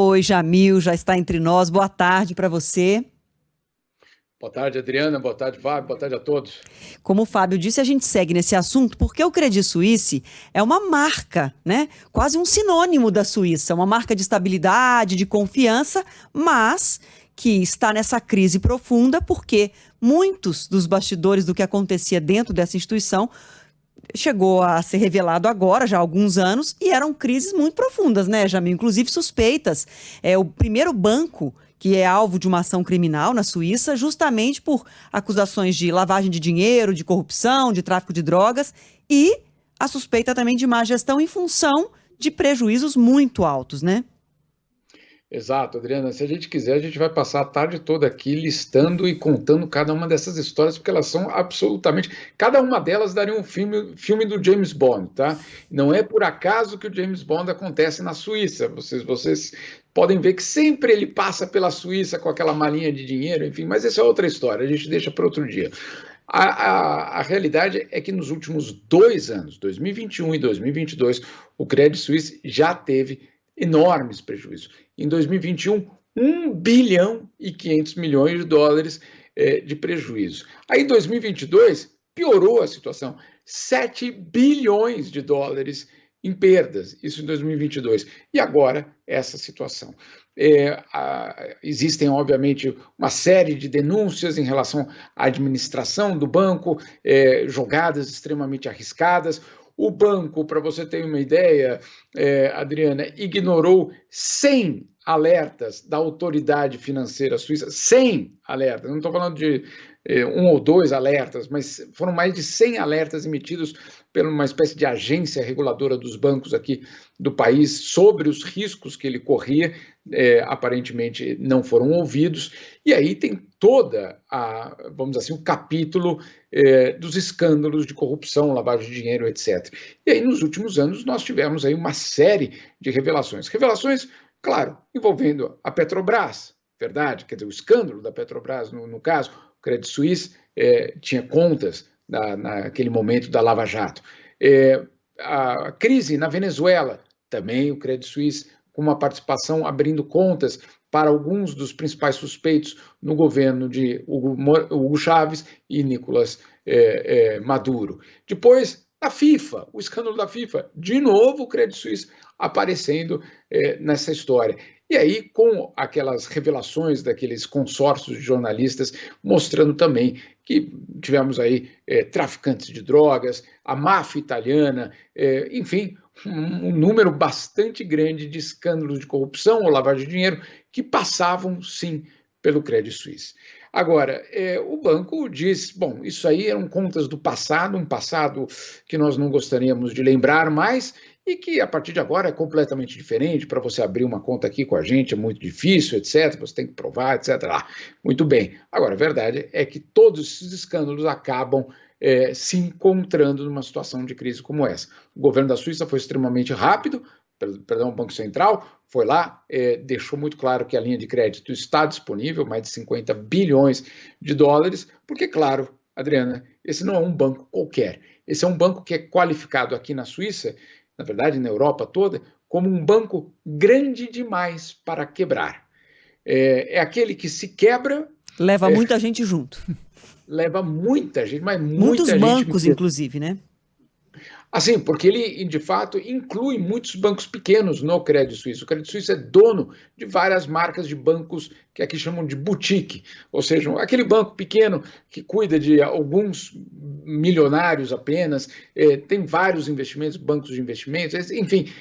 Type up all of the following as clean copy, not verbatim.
Oi, Jamil, já está entre nós. Boa tarde para você. Boa tarde, Adriana. Boa tarde, Fábio. Boa tarde a todos. Como o Fábio disse, a gente segue nesse assunto porque o Credit Suisse é uma marca, né? Quase um sinônimo da Suíça, uma marca de estabilidade, de confiança, mas que está nessa crise profunda porque muitos dos bastidores do que acontecia dentro dessa instituição chegou a ser revelado agora, já há alguns anos, e eram crises muito profundas, né, Jamil? Inclusive suspeitas. É o primeiro banco que é alvo de uma ação criminal na Suíça, justamente por acusações de lavagem de dinheiro, de corrupção, de tráfico de drogas, e a suspeita também de má gestão em função de prejuízos muito altos, né? Exato, Adriana. Se a gente quiser, a gente vai passar a tarde toda aqui listando e contando cada uma dessas histórias, porque elas são absolutamente. Cada uma delas daria um filme do James Bond, tá? Não é por acaso que o James Bond acontece na Suíça. Vocês podem ver que sempre ele passa pela Suíça com aquela malinha de dinheiro, enfim, mas essa é outra história, a gente deixa para outro dia. A realidade é que nos últimos 2 anos, 2021 e 2022, o Credit Suisse já teve enormes prejuízos. Em 2021, 1 bilhão e 500 milhões de dólares de prejuízo. Aí, em 2022, piorou a situação, 7 bilhões de dólares em perdas, isso em 2022. E agora, essa situação. Existem, obviamente, uma série de denúncias em relação à administração do banco, jogadas extremamente arriscadas. O banco, para você ter uma ideia, Adriana, ignorou 100 alertas da autoridade financeira suíça, 100 alertas, não estou falando de 1 ou 2 alertas, mas foram mais de 100 alertas emitidos por uma espécie de agência reguladora dos bancos aqui do país sobre os riscos que ele corria, aparentemente não foram ouvidos, e aí tem toda vamos dizer assim, o capítulo dos escândalos de corrupção, lavagem de dinheiro, etc. E aí, nos últimos anos, nós tivemos aí uma série de revelações. Revelações, claro, envolvendo a Petrobras, verdade? Quer dizer, o escândalo da Petrobras, no caso, o Credit Suisse tinha contas naquele momento da Lava Jato. A crise na Venezuela, também o Credit Suisse com uma participação abrindo contas para alguns dos principais suspeitos no governo de Hugo Chávez e Nicolás Maduro. Depois, a FIFA, o escândalo da FIFA, de novo o Credit Suisse aparecendo nessa história. E aí, com aquelas revelações daqueles consórcios de jornalistas, mostrando também que tivemos aí traficantes de drogas, a máfia italiana, enfim, um número bastante grande de escândalos de corrupção ou lavagem de dinheiro que passavam, sim, pelo Credit Suisse. Agora, o banco diz, bom, isso aí eram contas do passado, um passado que nós não gostaríamos de lembrar mais e que a partir de agora é completamente diferente. Para você abrir uma conta aqui com a gente é muito difícil, etc. Você tem que provar, etc. Muito bem. Agora, a verdade é que todos esses escândalos acabam se encontrando numa situação de crise como essa. O governo da Suíça foi extremamente rápido, o Banco Central foi lá, deixou muito claro que a linha de crédito está disponível, mais de 50 bilhões de dólares, porque, claro, Adriana, esse não é um banco qualquer. Esse é um banco que é qualificado aqui na Suíça, na verdade na Europa toda, como um banco grande demais para quebrar. É aquele que se quebra... Leva muita gente junto. Leva muita gente, mas muitos muita bancos, gente... inclusive, né? Assim, porque ele, de fato, inclui muitos bancos pequenos no Credit Suisse. O Credit Suisse é dono de várias marcas de bancos que aqui chamam de boutique, ou seja, aquele banco pequeno que cuida de alguns milionários apenas, tem vários investimentos, bancos de investimentos, enfim,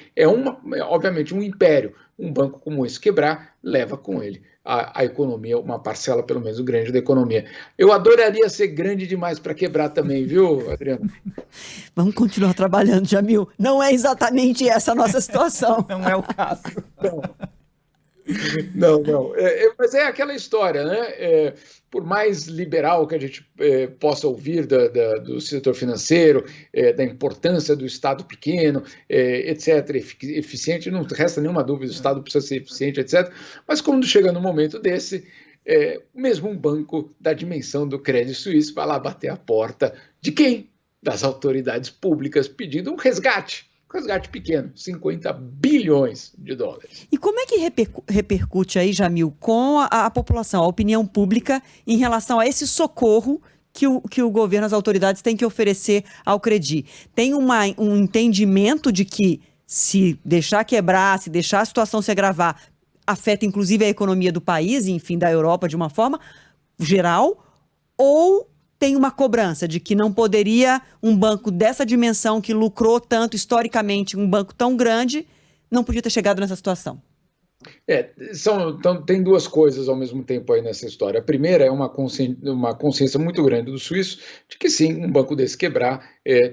obviamente um império. Um banco como esse quebrar, leva com ele a economia, uma parcela pelo menos grande da economia. Eu adoraria ser grande demais para quebrar também, viu, Adriano? Vamos continuar trabalhando, Jamil. Não é exatamente essa a nossa situação. Não é o caso. Não. Mas é aquela história, né? Por mais liberal que a gente possa ouvir do setor financeiro, da importância do Estado pequeno, etc., eficiente, não resta nenhuma dúvida, o Estado precisa ser eficiente, etc. Mas quando chega no momento desse, mesmo um banco da dimensão do Credit Suisse vai lá bater a porta de quem? Das autoridades públicas pedindo um resgate. resgate pequeno, 50 bilhões de dólares. E como é que repercute aí, Jamil, com a população, a opinião pública, em relação a esse socorro que o governo, as autoridades têm que oferecer ao Credi? Tem um entendimento de que se deixar quebrar, se deixar a situação se agravar, afeta inclusive a economia do país, enfim, da Europa de uma forma geral, ou tem uma cobrança de que não poderia um banco dessa dimensão, que lucrou tanto historicamente, um banco tão grande, não podia ter chegado nessa situação? Então, tem duas coisas ao mesmo tempo aí nessa história. A primeira é uma consciência muito grande do suíço de que sim, um banco desse quebrar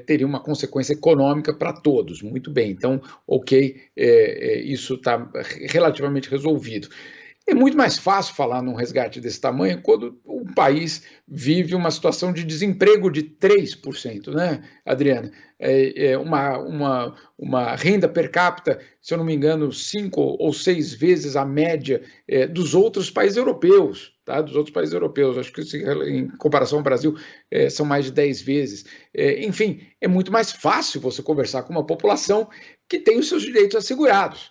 teria uma consequência econômica para todos. Muito bem, então, ok, isso está relativamente resolvido. É muito mais fácil falar num resgate desse tamanho quando o país vive uma situação de desemprego de 3%, né, Adriana? Uma renda per capita, se eu não me engano, 5 ou 6 vezes a média dos outros países europeus, tá? Dos outros países europeus. Acho que em comparação ao Brasil são mais de 10 vezes. Enfim, é muito mais fácil você conversar com uma população que tem os seus direitos assegurados.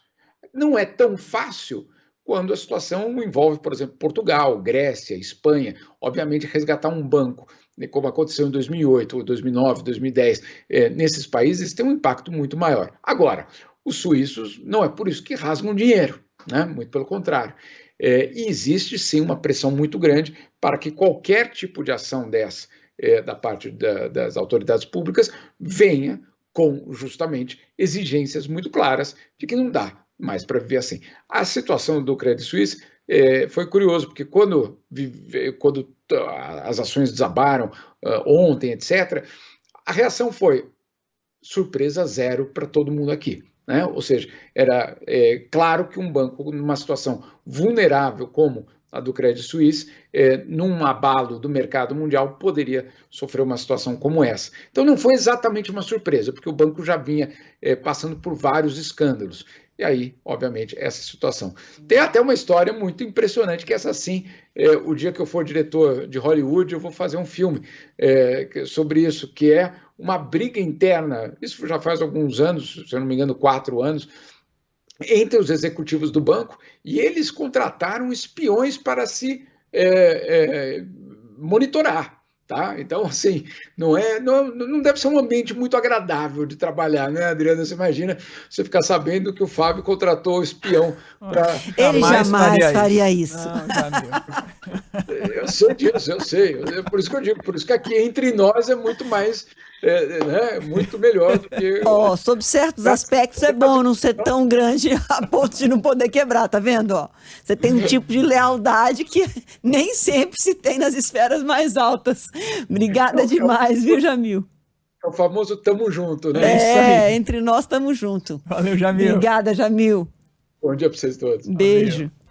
Não é tão fácil quando a situação envolve, por exemplo, Portugal, Grécia, Espanha. Obviamente, resgatar um banco, como aconteceu em 2008, 2009, 2010, nesses países tem um impacto muito maior. Agora, os suíços não é por isso que rasgam dinheiro, né? Muito pelo contrário. E existe, sim, uma pressão muito grande para que qualquer tipo de ação dessa, da parte das autoridades públicas, venha com, justamente, exigências muito claras de que não dá mais para viver assim. A situação do Credit Suisse foi curioso, porque quando as ações desabaram ontem, etc., a reação foi surpresa zero para todo mundo aqui, né? Ou seja, era claro que um banco numa situação vulnerável como a do Credit Suisse, num abalo do mercado mundial, poderia sofrer uma situação como essa. Então não foi exatamente uma surpresa, porque o banco já vinha passando por vários escândalos. E aí, obviamente, essa situação. Tem até uma história muito impressionante, que essa sim, o dia que eu for diretor de Hollywood, eu vou fazer um filme sobre isso, que é uma briga interna, isso já faz alguns anos, se eu não me engano, 4 anos, entre os executivos do banco, e eles contrataram espiões para se monitorar. Tá? Então, assim, não deve ser um ambiente muito agradável de trabalhar, né, Adriana? Você imagina você ficar sabendo que o Fábio contratou o espião para... Ele jamais faria isso. Eu sei disso, eu sei. Por isso que eu digo, por isso que aqui entre nós é muito mais, muito melhor do que... Sob certos aspectos é bom não ser tão grande a ponto de não poder quebrar, tá vendo? Você tem um tipo de lealdade que nem sempre se tem nas esferas mais altas. Obrigada demais, viu, Jamil? É o famoso tamo junto, né? Entre nós tamo junto. Valeu, Jamil. Obrigada, Jamil. Bom dia para vocês todos. Beijo. Valeu.